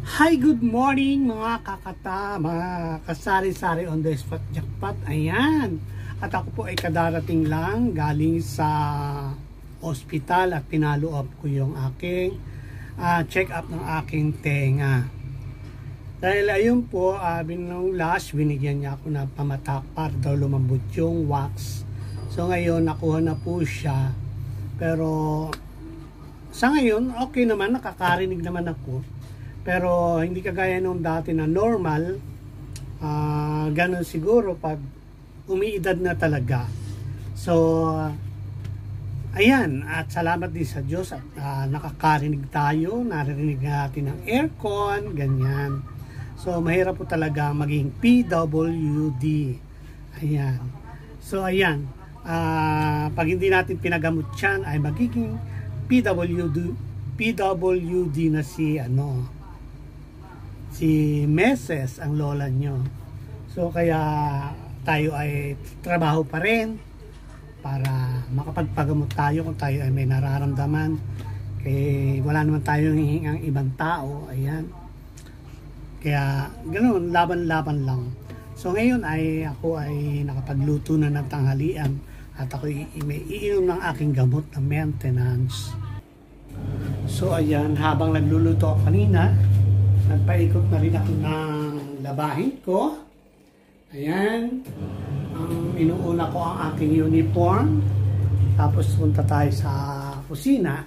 Hi, good morning mga kakatama, kasari-sari on the spot jackpot. Ayan, at ako po ay kadarating lang galing sa ospital at pinalo up ko yung aking check up ng aking tenga. Dahil ayun po, nung last binigyan niya ako na pamatak para daw lumambot yung wax. So ngayon nakuha na po siya, pero sa ngayon okay naman, nakakarinig naman ako. Pero hindi kagaya nung dati na normal, ganun siguro pag umiidad na talaga. So, ayan, at salamat din sa Diyos at nakakarinig tayo, naririnig natin ang aircon, ganyan. So, mahirap po talaga maging PWD. Ayan. So, ayan, pag hindi natin pinagamot yan, ay magiging PWD na si Meses ang lola nyo. So kaya tayo ay trabaho pa rin para makapagpagamot tayo kung tayo ay may nararamdaman. Kaya wala naman tayong hihingang ibang tao. Ayan. Kaya ganoon, laban-laban lang. So ngayon ay ako ay nakapagluto na ng tanghalian at ako may iinom ng aking gamot na maintenance. So ayan, habang nagluluto ako kanina, nagpaikot na rin ako ng labahin ko. Ayan. Inuuna ko ang aking uniform. Tapos punta tayo sa kusina.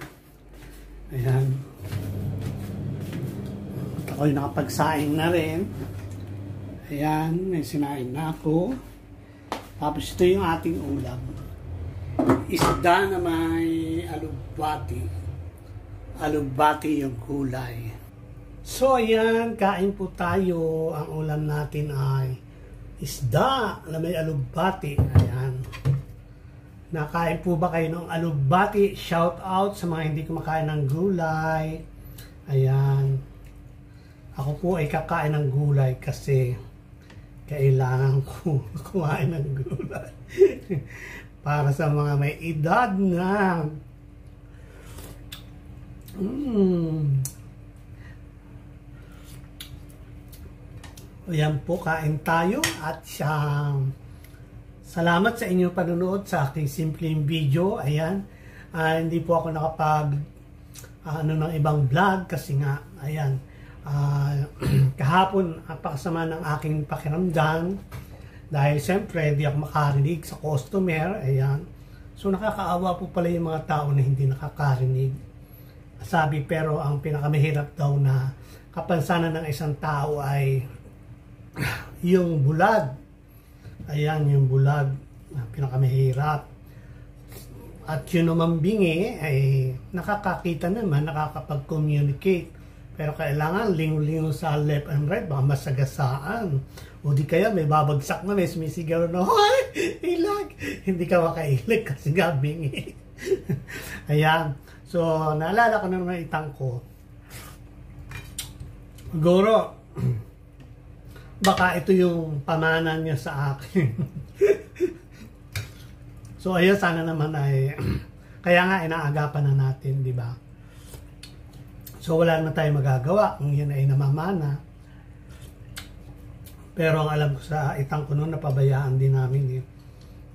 Ayan. At ako'y nakapagsaing na rin. Ayan. May sinaing na ako. Tapos ito yung ating ulam. Isda na may alugbati. Alugbati yung kulay. So ayan, kain po tayo. Ang ulam natin ay isda na may alugbati. Ayan. Nakain po ba kayo ng alugbati? Shout out sa mga hindi kumakain ng gulay. Ayan. Ako po ay kakain ng gulay kasi kailangan ko kumain ng gulay. Para sa mga may edad na Ayan po, kain tayo at salamat sa inyong panonood sa aking simpleng video. Ayan, hindi po ako nakapag ng ibang vlog kasi nga, ayan, kahapon napakasama ng aking pakiramdam dahil siyempre hindi ako makarinig sa customer. Ayan, so nakakaawa po pala yung mga tao na hindi nakakarinig. Sabi, pero ang pinakamahirap daw na kapansanan ng isang tao ay yung bulag. Ayan, yung bulag pinakamahirap. At yun naman bingi ay nakakakita naman, nakakapag-communicate, pero kailangan lingo-lingo sa left and right, baka masagasaan o di kaya may babagsak na, may sumisigaw na hoy, ilag, hindi ka makailig kasi nga bingi. Ayan, so naalala ko na naman itang ko siguro baka ito yung pamanan niya sa akin. So ayun, sana naman ay kaya nga inaagapan na natin, di ba? So wala naman tayong magagawa kung yan ay namamana. Pero ang alam ko sa itang ko noon, napabayaan din namin eh.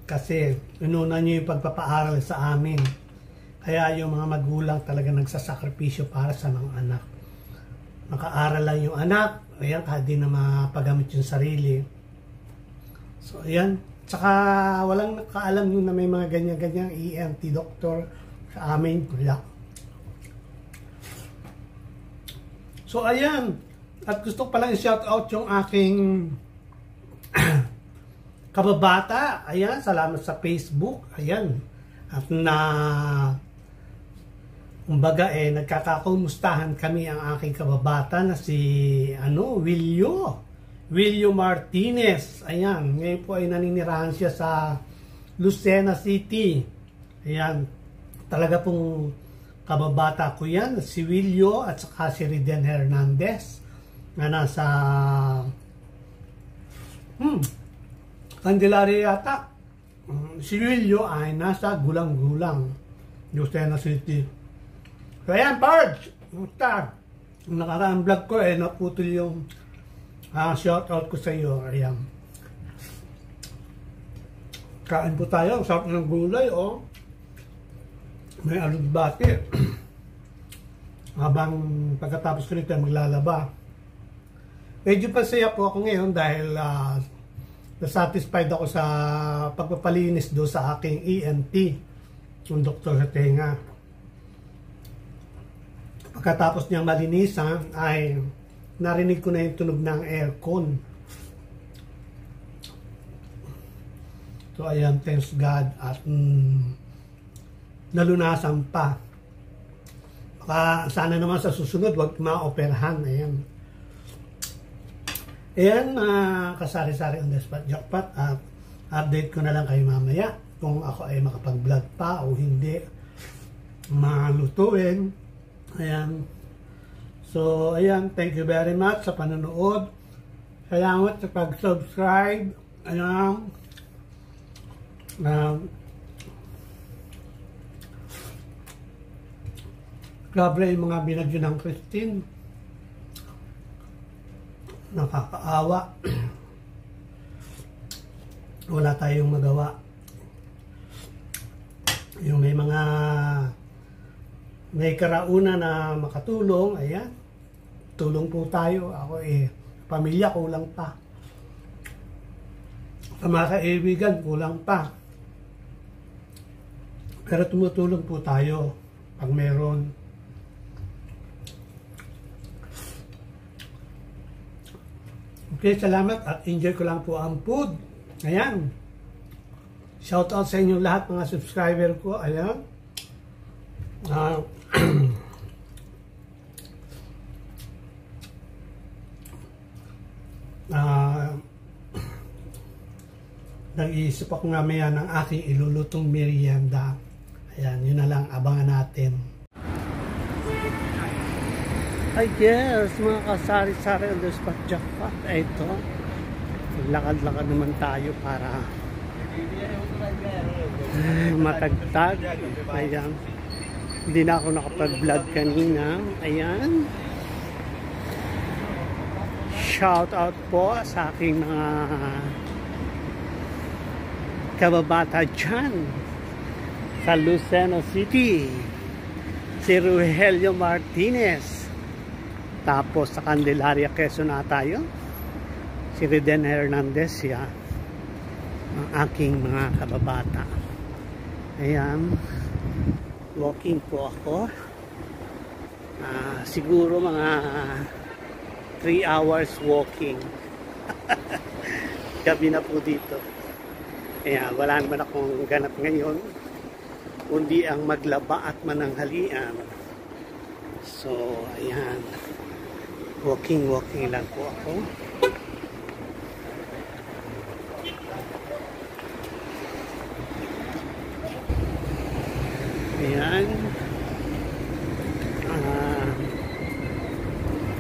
Kasi inuna niyo yung pagpapaaral sa amin. Kaya yung mga magulang talaga nagsasakripisyo para sa mga anak. Nakaaral lang yung anak, ayan, kahit di na mapagamit yung sarili. So, ayan. Tsaka, walang nakaalam yun na may mga ganyan-ganyang ENT doctor sa amin. Wala. So, ayan. At gusto ko palang i-shout out yung aking kababata. Ayan, salamat sa Facebook. Ayan. At kumbaga nagkakakumustahan kami ang aking kababata na si Wilio Martinez. Ayan, ngayon po ay naninirahan siya sa Lucena City. Ayan, talaga pong kababata ko yan, si Wilio at saka si Riden Hernandez na nasa Candelaria yata. Si Wilio ay nasa Gulang-Gulang, Lucena City. So ayan, Parge, musta? Yung nakaraang vlog ko naputol yung shoutout ko sa iyo. Ayan. Kain po tayo. Ang sarap ng gulay, oh. May alugbati. Habang pagkatapos ko nito maglalaba. Medyo pasaya po ako ngayon dahil nasatisfied ako sa pagpapalinis do sa aking ENT, yung doktor sa tenga. Pagkatapos niyang malinisan ay narinig ko na yung tunog ng aircon. So ayan, thanks God at nalunasan pa. Baka sana naman sa susunod wag maoperahan. Ayan. Ayan, kasari-sari on the spot jackpot at update ko na lang kayo mamaya kung ako ay makapag-vlog pa o hindi malutuin. Ayan. So, ayan, thank you very much sa panonood. Salamat sa pag-subscribe. Ayan. Grabe yung mga binagyo ng Christine. Nakakaawa. Wala tayong magawa. Yung may karauna na makatulong, ayan. Tulong po tayo. Ako pamilya kulang pa. Sa mga kaibigan kulang pa. Pero tumutulong po tayo pag meron. Okay, salamat at enjoy ko lang po ang food. Ayan. Shout out sa inyong lahat mga subscriber ko. Ayan. Nag-iisip ako nga maya ng aking ilulutong merienda. Ayan, yun na lang. Abangan natin. I guess, mga kasari-sari on the spot jackpot. Ito. Lakad-lakad naman tayo para matagtag. Ayan. Hindi na ako nakapag-vlog kanina. Ayan. Shout out po sa aking mga kababata dyan sa Lucena City. Si Rogelio Martinez. Tapos sa Candelaria, Quezon na tayo. Si Reden Hernandez, yan. Ang aking mga kababata. Ayan. Walking po ako. Siguro mga 3 hours walking. Gabi na po dito. Ayan, wala naman akong ganap ngayon. Kundi ang maglaba at mananghalian. So, ayan. Walking lang po ako. Ayan.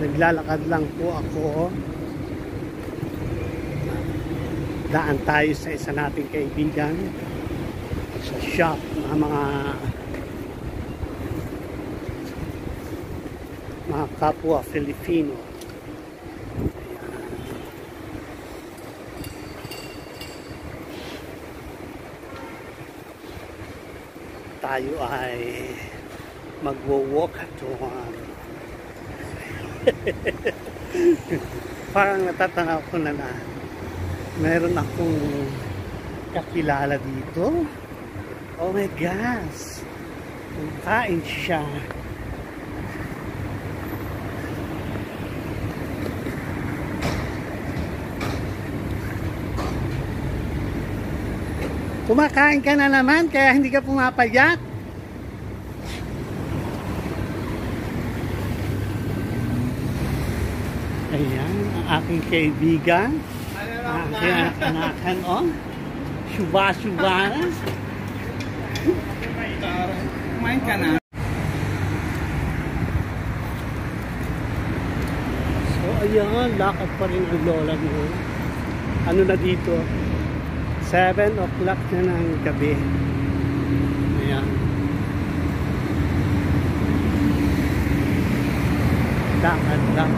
Naglalakad lang po ako. Daan tayo sa isa nating kaibigan sa shop na mga kapwa Filipino. Tayo ay magwo-walk at parang natatanaw ko na meron akong kakilala dito. Oh my gosh, kain siya. Kumakain ka na naman kaya hindi ka pumapayat. Ayan, ang aking kaibigan. Ang aking anak-anakan, oh. Shuba-shuba na. Kumain ka na. So, ayan, lakad pa rin ang lola mo. Ano na dito? 7 o'clock na ng gabi. Ayan. Lakad-lakad lang.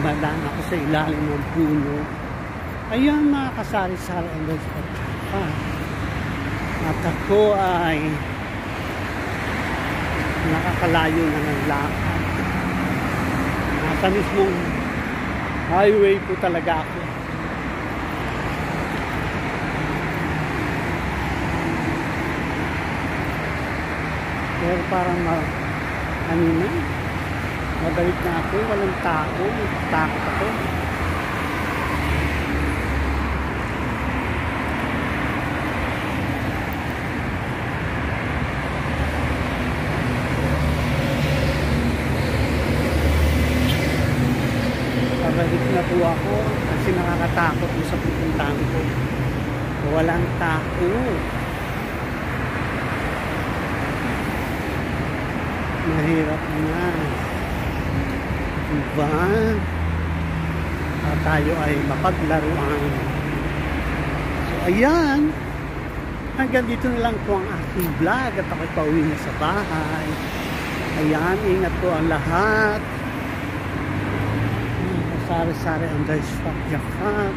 Madaan ako sa ilalim ng puno. Ayan mga kasari-sari ang spot. At ako ay nakakalayo na ng lakad. Nasa mismong highway po talaga ako. Pero parang kanina mabalik na ako, walang tao, takot ako. Pabalik na po ako kasi nakakatakot mo sa pupuntahan ko. Walang tao. Mahirap na. Diba? Tayo ay mapaglaruan. So, ayan. Hanggang dito na lang po ang aking vlog at ako'y pauwi na sa bahay. Ayan, ingat po ang lahat. Sari-sari ang spot yakat.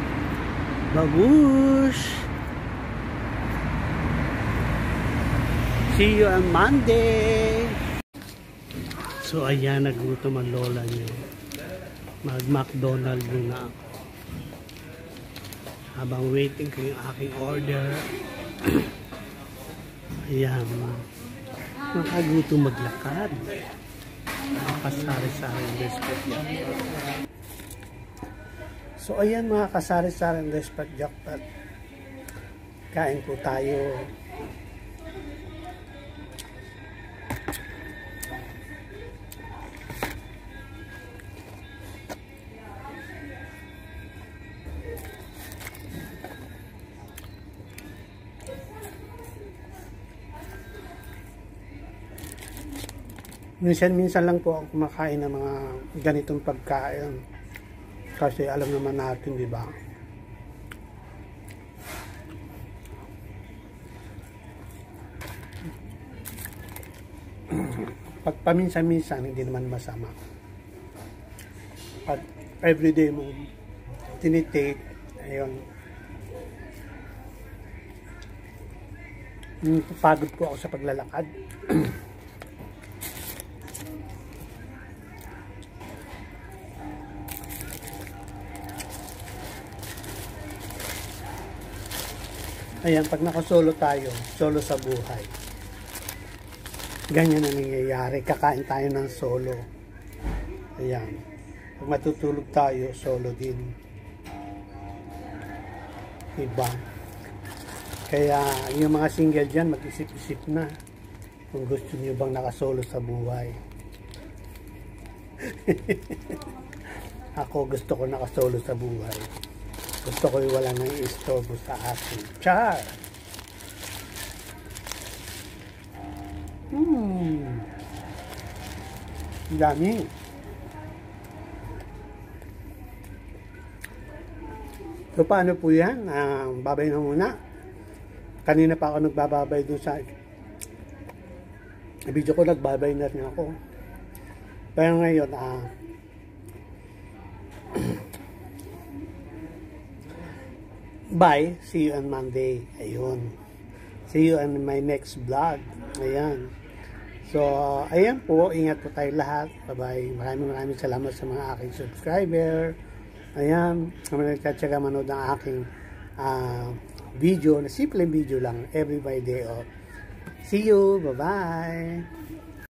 Babush! See you on Monday! So ayan, nagutom ang lola niyo. Mag-McDonald's muna ako. Habang waiting ko yung aking order. Ayan. Nakagutom maglakad. Nakasari-sari ang spot jackpot. So ayan mga kasari-sari ang spot jackpot. Kain po tayo. Minsan-minsan lang po ako kumakain ng mga ganitong pagkain. Kasi alam naman natin, di ba? Pag paminsan-minsan, hindi naman masama. Pag everyday mo tinitake, ayun. Pagod po ako sa paglalakad. Ayan, pag nakasolo tayo, solo sa buhay. Ganyan ang nangyayari. Kakain tayo ng solo. Ayan. Pag matutulog tayo, solo din. Diba? Kaya, yung mga single dyan, mag-isip-isip na. Kung gusto niyo bang nakasolo sa buhay. Ako, gusto ko nakasolo sa buhay. Gusto ko yung wala nang istorbo sa akin. Char! Dami. So, paano po yan? Babay na muna. Kanina pa ako nagbababay doon sa video ko. Nagbabay na rin ako. Pero ngayon, bye. See you on Monday. Ayun. See you on my next vlog. Ayan. So, ayan po. Ingat po tayo lahat. Bye-bye. Maraming salamat sa mga aking subscriber. Ayan. Kami nagtatsaga manood ng aking video. Na simpleng video lang. Every day off. See you. Bye-bye.